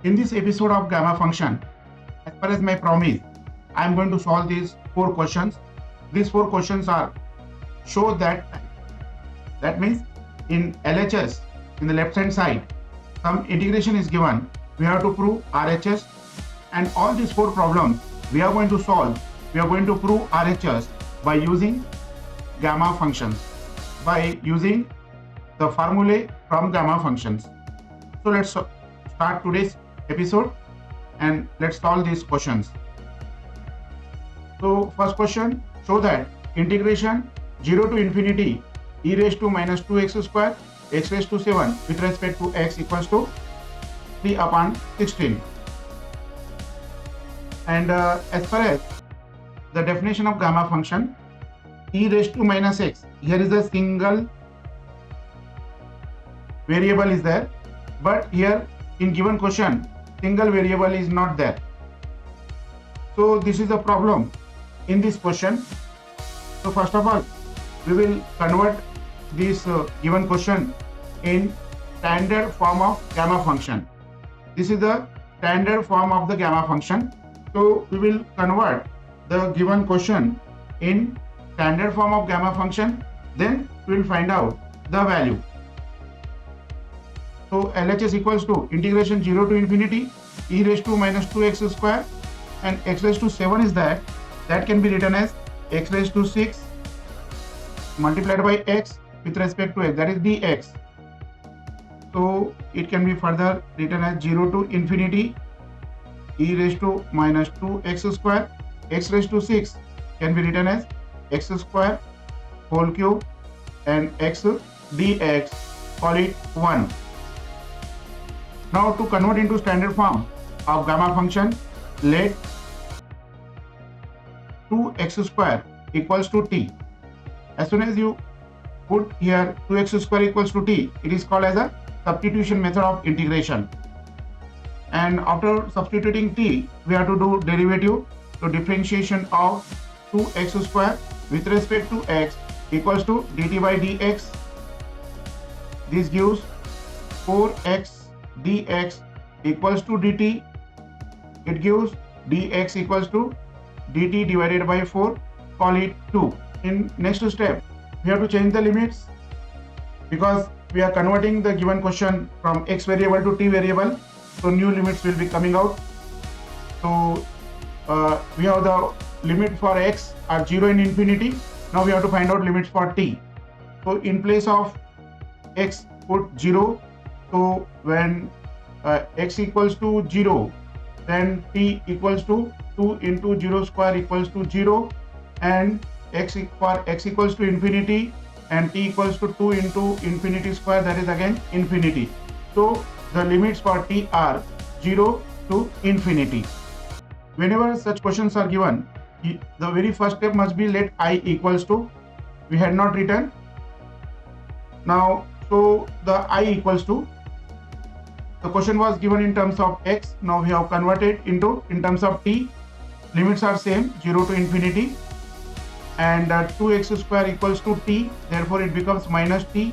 In this episode of gamma function, as per as my promise, I am going to solve these 4 questions. These 4 questions are show that means in LHS in the left hand side some integration is given. We have to prove RHS, and all these 4 problems we are going to solve. We are going to prove RHS by using gamma functions, by using the formulae from gamma functions. So let's start today's episode and let's solve these questions. So first question, show that integration 0 to infinity e raised to minus 2x square x raised to 7 with respect to x equals to 3 upon 16. And as far as the definition of gamma function, e raised to minus x, here is a single variable is there, but here in given question single variable is not there. So this is a problem in this question. So first of all, we will convert this given question in standard form of gamma function. This is the standard form of the gamma function. So we will convert the given question in standard form of gamma function, then we will find out the value. So LHS equals to integration 0 to infinity e raised to minus 2x square, and x raised to 7 is that can be written as x raised to 6 multiplied by x with respect to x, that is dx. So it can be further written as 0 to infinity e raised to minus 2x square, x raised to 6 can be written as x square whole cube and x dx, call it 1. Now to convert into standard form of gamma function, let 2x square equals to t. As soon as you put here 2x square equals to t, it is called as a substitution method of integration. And after substituting t, we have to do derivative. So differentiation of 2x square with respect to x equals to dt by dx. This gives 4x dx equals to dt. It gives dx equals to dt divided by 4, call it 2. In next step, we have to change the limits because we are converting the given question from x variable to t variable. So new limits will be coming out. So we have the limit for x are 0 and infinity. Now we have to find out limits for t. So in place of x, put 0. So when x equals to 0, then t equals to 2 into 0 square equals to 0, and x equals to infinity and t equals to 2 into infinity square, that is again infinity. So the limits for t are 0 to infinity. Whenever such questions are given, the very first step must be let I equals to, we had not written. Now, so the I equals to, the question was given in terms of x, now we have converted into in terms of t. Limits are same, 0 to infinity, and 2x square equals to t, therefore it becomes minus t.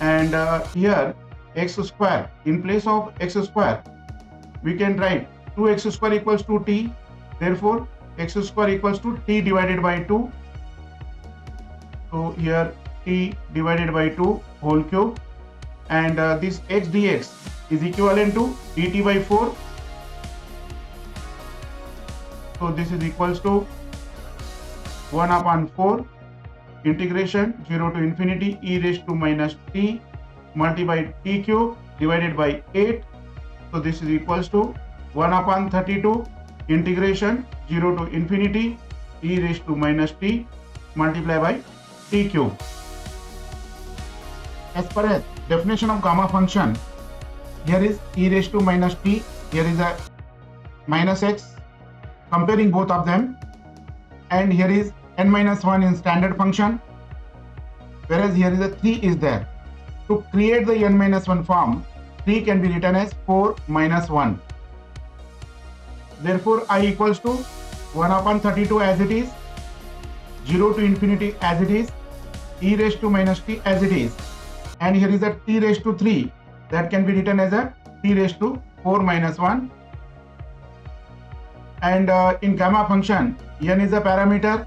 And here x square, in place of x square we can write 2x square equals to t, therefore x square equals to t divided by 2. So here t divided by 2 whole cube, and this x dx is equivalent to dt by 4. So this is equals to 1 upon 4 integration 0 to infinity e raised to minus t multiplied by t cube divided by 8. So this is equals to 1 upon 32 integration 0 to infinity e raised to minus t multiplied by t cube. As per as definition of gamma function, here is e raised to minus t, here is a minus x, comparing both of them, and here is n minus 1 in standard function, whereas here is a 3 is there. To create the n minus 1 form, 3 can be written as 4 minus 1. Therefore I equals to 1 upon 32 as it is, 0 to infinity as it is, e raised to minus t as it is, and here is a t raised to 3 that can be written as a t raised to 4 minus 1. And in gamma function, n is a parameter.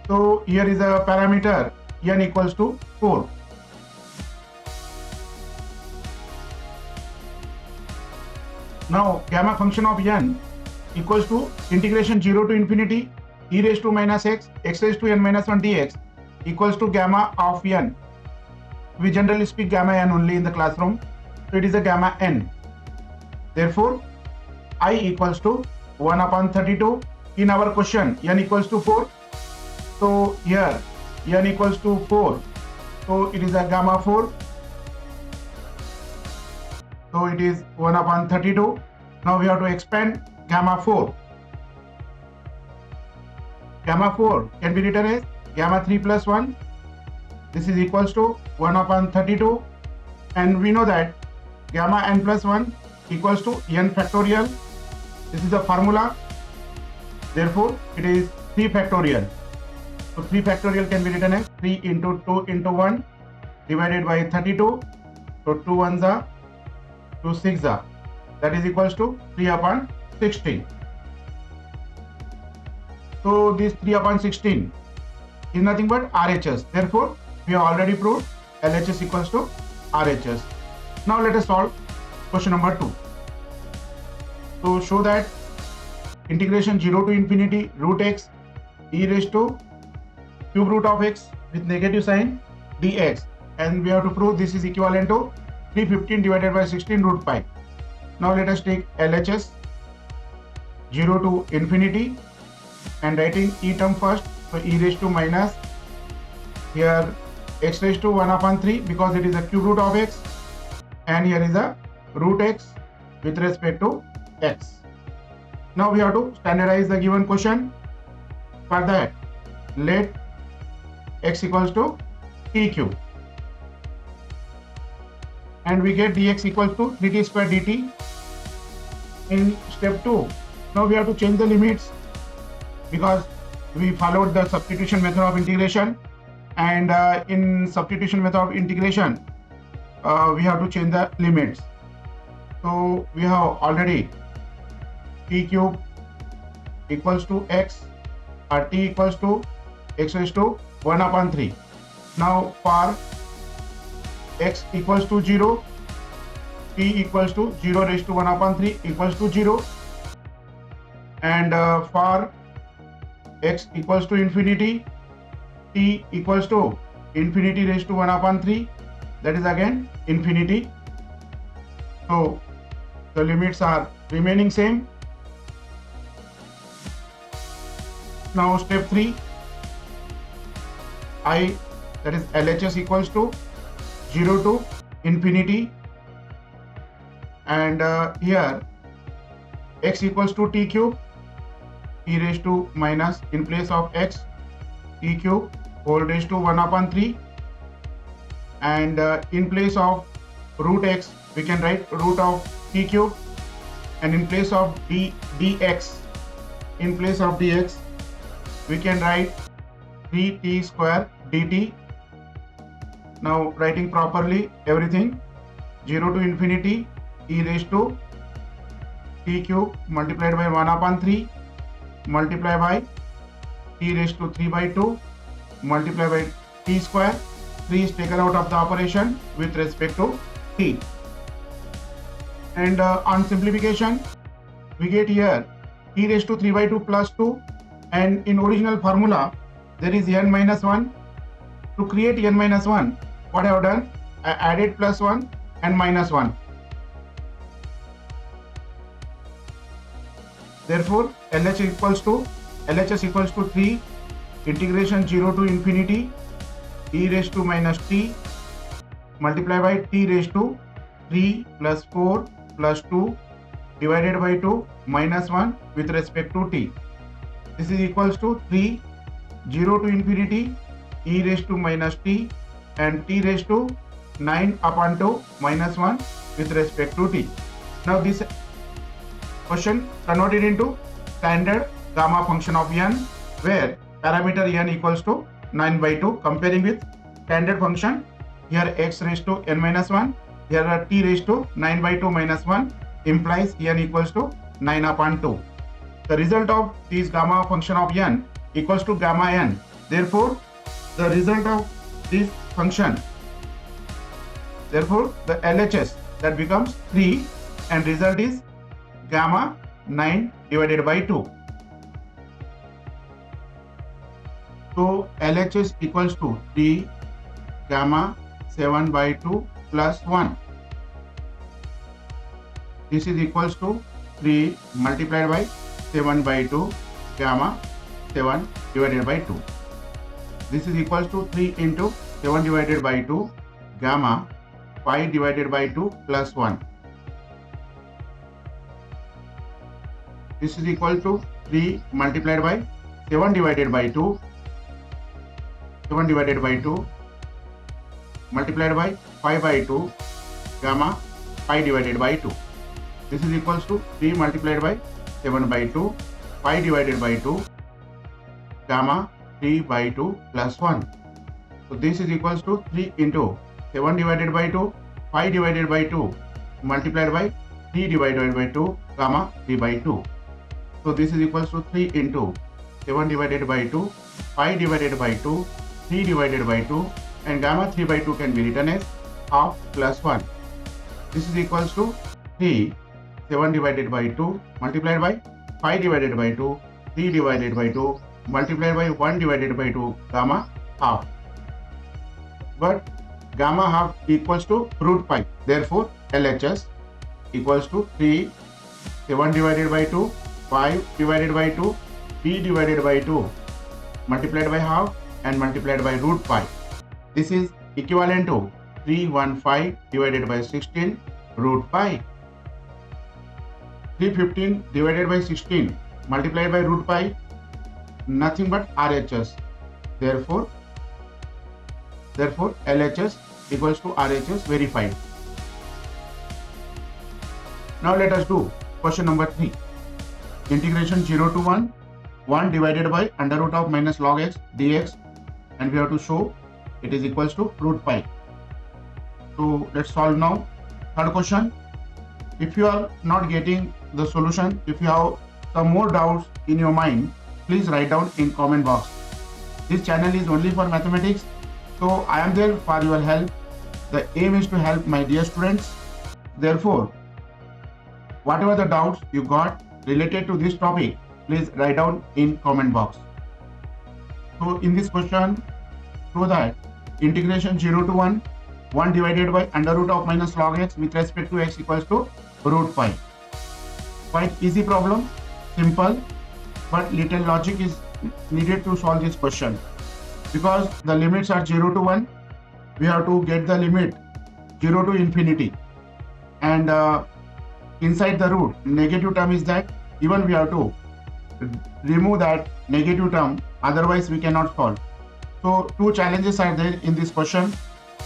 So here is a parameter n equals to 4. Now gamma function of n equals to integration 0 to infinity e raised to minus x, x raised to n minus 1 dx equals to gamma of n. We generally speak gamma n only in the classroom. So it is a gamma n. Therefore, I equals to 1 upon 32. In our question, n equals to 4. So here, n equals to 4. So it is a gamma 4. So it is 1 upon 32. Now we have to expand gamma 4. Gamma 4 can be written as gamma 3 plus 1. This is equals to 1 upon 32. And we know that gamma n plus 1 equals to n factorial. This is the formula. Therefore, it is 3 factorial. So 3 factorial can be written as 3 into 2 into 1 divided by 32. So 2 ones are 2 6 are. That is equals to 3 upon 16. So this 3 upon 16 is nothing but RHS. Therefore, we have already proved LHS equals to RHS. Now let us solve question number 2. To show that integration 0 to infinity root x e raised to cube root of x with negative sign dx, and we have to prove this is equivalent to 315 divided by 16 root pi. Now let us take LHS 0 to infinity and writing e term first. So e raised to minus here x raised to 1 upon 3 because it is a cube root of x, and here is a root x with respect to x. Now we have to standardize the given question. For that, let x equals to t cube, and we get dx equals to 3t square dt. In step 2, now we have to change the limits because we followed the substitution method of integration, and in substitution method of integration we have to change the limits. So we have already t cube equals to x or t equals to x raised to 1 upon 3. Now for x equals to 0, t equals to 0 raised to 1 upon 3 equals to 0, and for x equals to infinity, t equals to infinity raised to 1 upon 3, that is again infinity. So the limits are remaining same. Now step 3, I, that is LHS equals to 0 to infinity, and here x equals to t cube e raised to minus in place of x t cube whole raised to 1 upon 3, and in place of root x we can write root of t cube, and in place of dx we can write 3t square dt. Now writing properly everything, 0 to infinity e raised to t cube multiplied by 1 upon 3 multiplied by t raised to 3 by 2 multiplied by t square. 3 is taken out of the operation with respect to t, and on simplification we get here t raised to 3 by 2 plus 2, and in original formula there is n minus 1. To create n minus 1, what I have done, I added plus 1 and minus 1. Therefore LHS equals to 3 integration 0 to infinity e raised to minus t multiplied by t raised to 3 plus 4 plus 2 divided by 2 minus 1 with respect to t. This is equals to 3 0 to infinity e raised to minus t and t raised to 9 upon 2 minus 1 with respect to t. Now this question converted into standard gamma function of n, where parameter n equals to 9 by 2, comparing with standard function here x raised to n minus 1 here are t raised to 9 by 2 minus 1 implies n equals to 9 upon 2. The result of this gamma function of n equals to gamma n. Therefore, the result of this function, therefore the LHS, that becomes 3 and result is gamma 9 divided by 2. So LHS equals to 3 gamma 7 by 2 plus 1. This is equals to 3 multiplied by 7 by 2 gamma 7 divided by 2. This is equals to 3 into 7 divided by 2 gamma 5 divided by 2 plus 1. This is equal to 3 multiplied by 7 divided by 2 multiplied by 5 by 2 gamma 5 divided by 2. This is equals to 3 multiplied by 7 by 2 5 divided by 2 gamma 3 by 2 plus 1. So this is equals to 3 into 7 divided by 2 5 divided by 2 multiplied by 3 divided by 2 gamma 3 by 2. So this is equals to 3 into 7 divided by 2 5 divided by 2 3 divided by 2 and gamma 3 by 2 can be written as half plus 1. This is equals to 3 7 divided by 2 multiplied by 5 divided by 2 3 divided by 2 multiplied by 1 divided by 2 gamma half. But gamma half equals to root pi. Therefore LHS equals to 3 7 divided by 2 5 divided by 2 3 divided by 2 multiplied by half and multiplied by root pi. This is equivalent to 315 divided by 16 root pi. 315 divided by 16 multiplied by root pi, nothing but RHS. Therefore LHS equals to RHS verified. Now let us do question number 3. Integration 0 to 1 divided by under root of minus log x dx, and we have to show it is equals to root pi. So let's solve now. Third question. If you are not getting the solution, if you have some more doubts in your mind, please write down in comment box. This channel is only for mathematics, so I am there for your help. The aim is to help my dear students. Therefore, whatever the doubts you got related to this topic, please write down in comment box. So in this question, show that integration 0 to 1 divided by under root of minus log x with respect to x equals to root pi. Quite easy problem, simple, but little logic is needed to solve this question. Because the limits are 0 to 1, we have to get the limit 0 to infinity, and inside the root negative term is that, even we have to remove that negative term, otherwise we cannot solve. So two challenges are there in this question.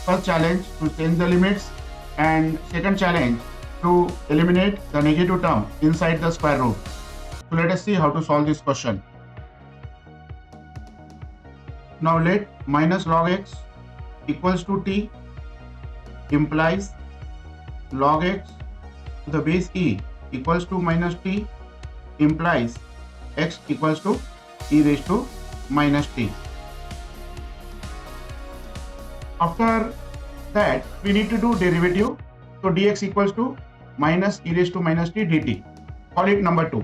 First challenge to change the limits, and second challenge to eliminate the negative term inside the square root. So let us see how to solve this question. Now let minus log x equals to t implies log x to the base e equals to minus t implies x equals to e raised to minus t. After that, we need to do derivative. So dx equals to minus e raised to minus t dt. Call it number 2.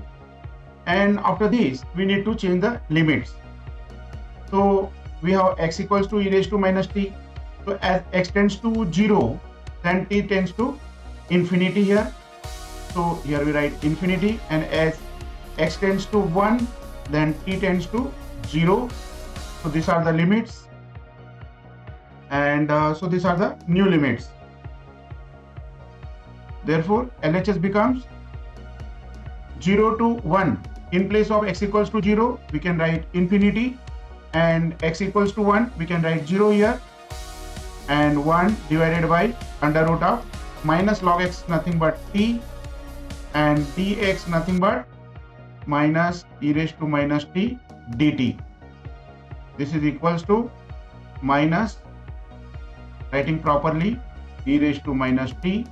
And after this, we need to change the limits. So we have x equals to e raised to minus t. So as x tends to 0, then t tends to infinity here. So here we write infinity, and as x tends to 1, then t tends to 0. So these are the limits, and so these are the new limits. Therefore LHS becomes 0 to 1. In place of x equals to 0, we can write infinity, and x equals to 1, we can write 0 here, and 1 divided by under root of minus log x nothing but t, and dx nothing but minus e raised to minus t dt. This is equals to minus, writing properly, e raised to minus t,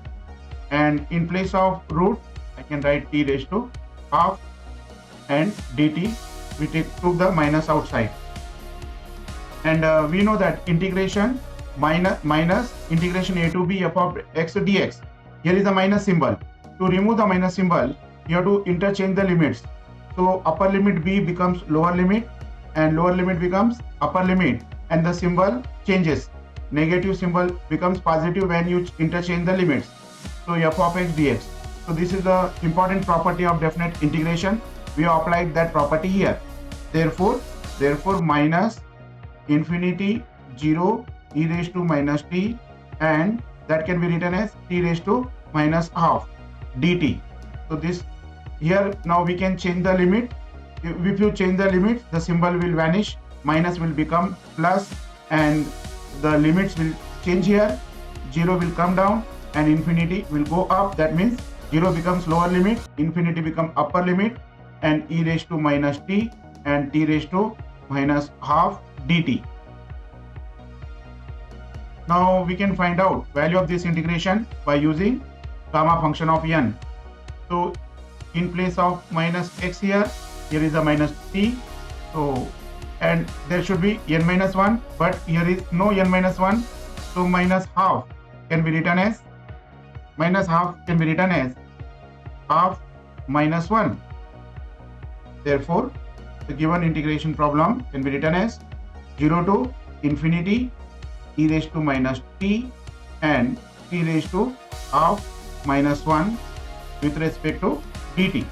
and in place of root I can write t raised to half, and dt we took the minus outside. And we know that integration minus integration a to b f of x dx. Here is the minus symbol. To remove the minus symbol, you have to interchange the limits. So upper limit b becomes lower limit, and lower limit becomes upper limit, and the symbol changes. Negative symbol becomes positive when you interchange the limits. So f of x dx. So this is the important property of definite integration. We have applied that property here. Therefore minus infinity 0 e raised to minus t, and that can be written as t raised to minus half dt. So this here now we can change the limit. If you change the limits, the symbol will vanish, minus will become plus, and the limits will change here. 0 will come down and infinity will go up. That means 0 becomes lower limit, infinity become upper limit, and e raised to minus t and t raised to minus half dt. Now we can find out value of this integration by using gamma function of n. So in place of minus x here is a minus t. So and there should be n minus 1, but here is no n minus 1. So minus half can be written as half minus 1. Therefore the given integration problem can be written as 0 to infinity e raised to minus t and t raised to half minus 1 with respect to dt.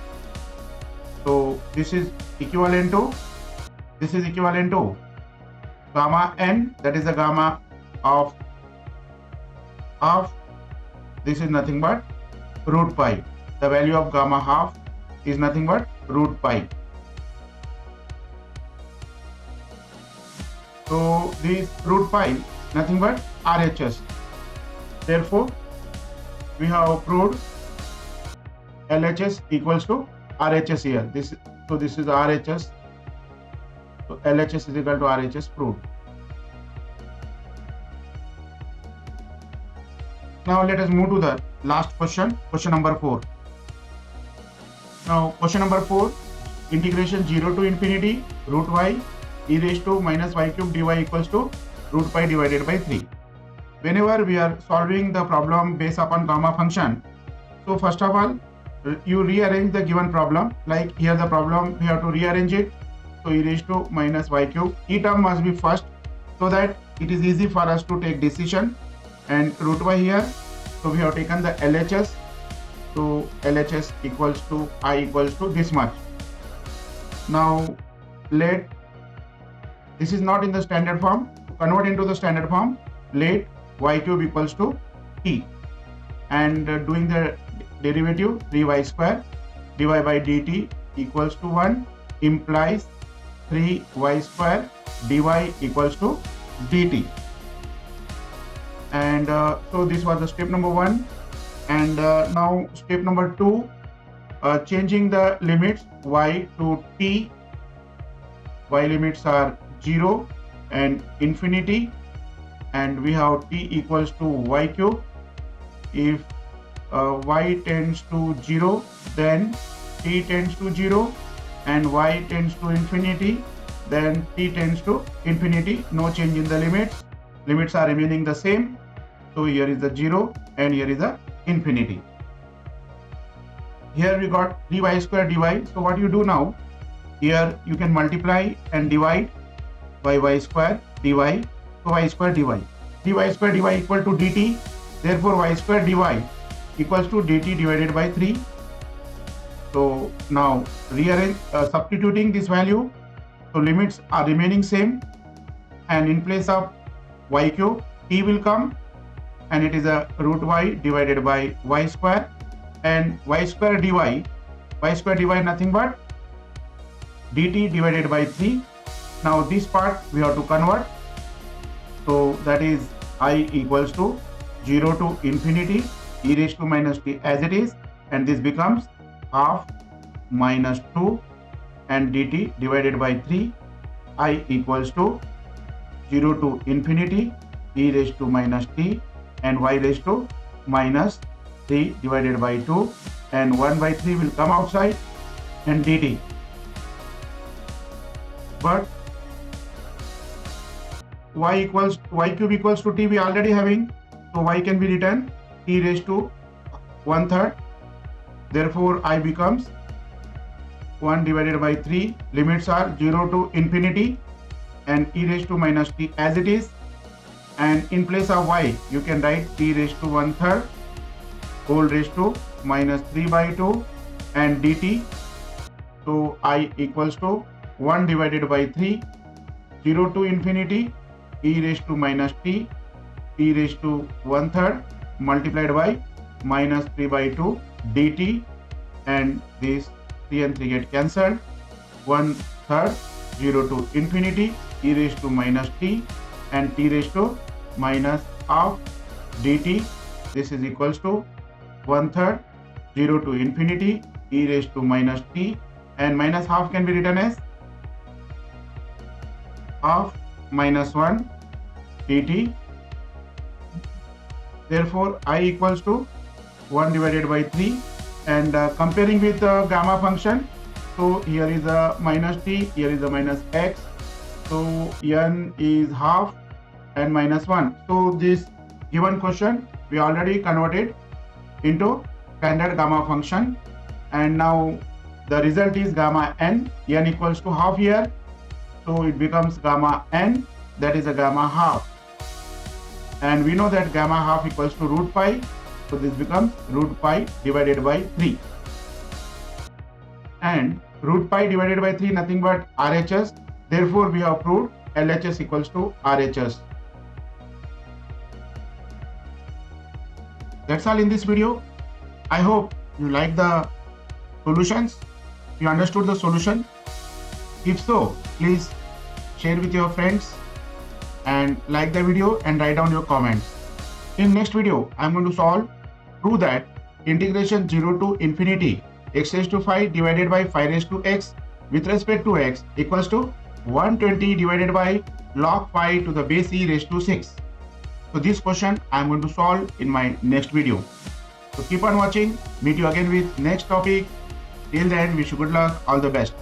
So this is equivalent to gamma n, that is the gamma of half. This is nothing but root pi. The value of gamma half is nothing but root pi. So this root pi nothing but RHS. Therefore we have proved LHS equals to RHS here. This is RHS. So LHS is equal to RHS proved. Now let us move to the last question number 4. Now question number 4, integration 0 to infinity root y e raised to minus y cube dy equals to root pi divided by 3. Whenever we are solving the problem based upon gamma function, so first of all you rearrange the given problem. Like here the problem we have to rearrange it. So e raised to minus y cube, e term must be first so that it is easy for us to take decision, and root y here. So we have taken the LHS. So LHS equals to I equals to this much. Now let, this is not in the standard form, to convert into the standard form, let y cube equals to t, and doing the derivative 3y square dy by dt equals to 1 implies 3y square dy equals to dt. And so this was the step number 1. And now step number 2, changing the limits y to t. Y limits are 0 and infinity, and we have t equals to y cube. If y tends to 0, then t tends to 0, and y tends to infinity, then t tends to infinity. No change in the limits. Limits are remaining the same. So here is the 0 and here is the infinity. Here we got 3y square dy. So what you do now, here you can multiply and divide by y square dy. So y square dy. dy square dy equal to dt. Therefore y square dy equals to dt divided by 3. So now rearrange, substituting this value. So limits are remaining same, and in place of y cube t will come, and it is a root y divided by y square, and y square dy nothing but dt divided by 3. Now this part we have to convert. So that is I equals to 0 to infinity e raised to minus t as it is, and this becomes half minus 2 and dt divided by 3. I equals to 0 to infinity e raised to minus t and y raised to minus 3 divided by 2, and 1 by 3 will come outside, and dt. But y cube equals to t we already having, so y can be written t raised to 1/3. Therefore I becomes 1 divided by 3. Limits are 0 to infinity and e raised to minus t as it is, and in place of y you can write t raised to 1/3 whole raised to minus 3 by 2 and dt. So I equals to 1 divided by 3, 0 to infinity, e raised to minus t raised to 1/3 multiplied by minus 3 by 2 dt, and this 3 and 3 get cancelled. 1/3, 0 to infinity, e raised to minus t and t raised to minus half dt. This is equals to 1/3, 0 to infinity, e raised to minus t, and minus half can be written as half minus 1 dt. Therefore I equals to 1 divided by 3, and comparing with gamma function, so here is a minus t, here is a minus x, so n is half and minus 1. So this given question we already converted into standard gamma function, and now the result is gamma n equals to half here, so it becomes gamma n, that is a gamma half, and we know that gamma half equals to root pi, so this becomes root pi divided by 3, and root pi divided by 3 nothing but RHS. Therefore we have proved LHS equals to RHS. That's all in this video. I hope you like the solutions, you understood the solution. If so, please share with your friends and like the video and write down your comments. In next video, I am going to prove that integration 0 to infinity x raised to 5 divided by 5 raised to x with respect to x equals to 120 divided by log 5 to the base e raised to 6. So this question I am going to solve in my next video. So keep on watching. Meet you again with next topic. Till then, wish you good luck. All the best.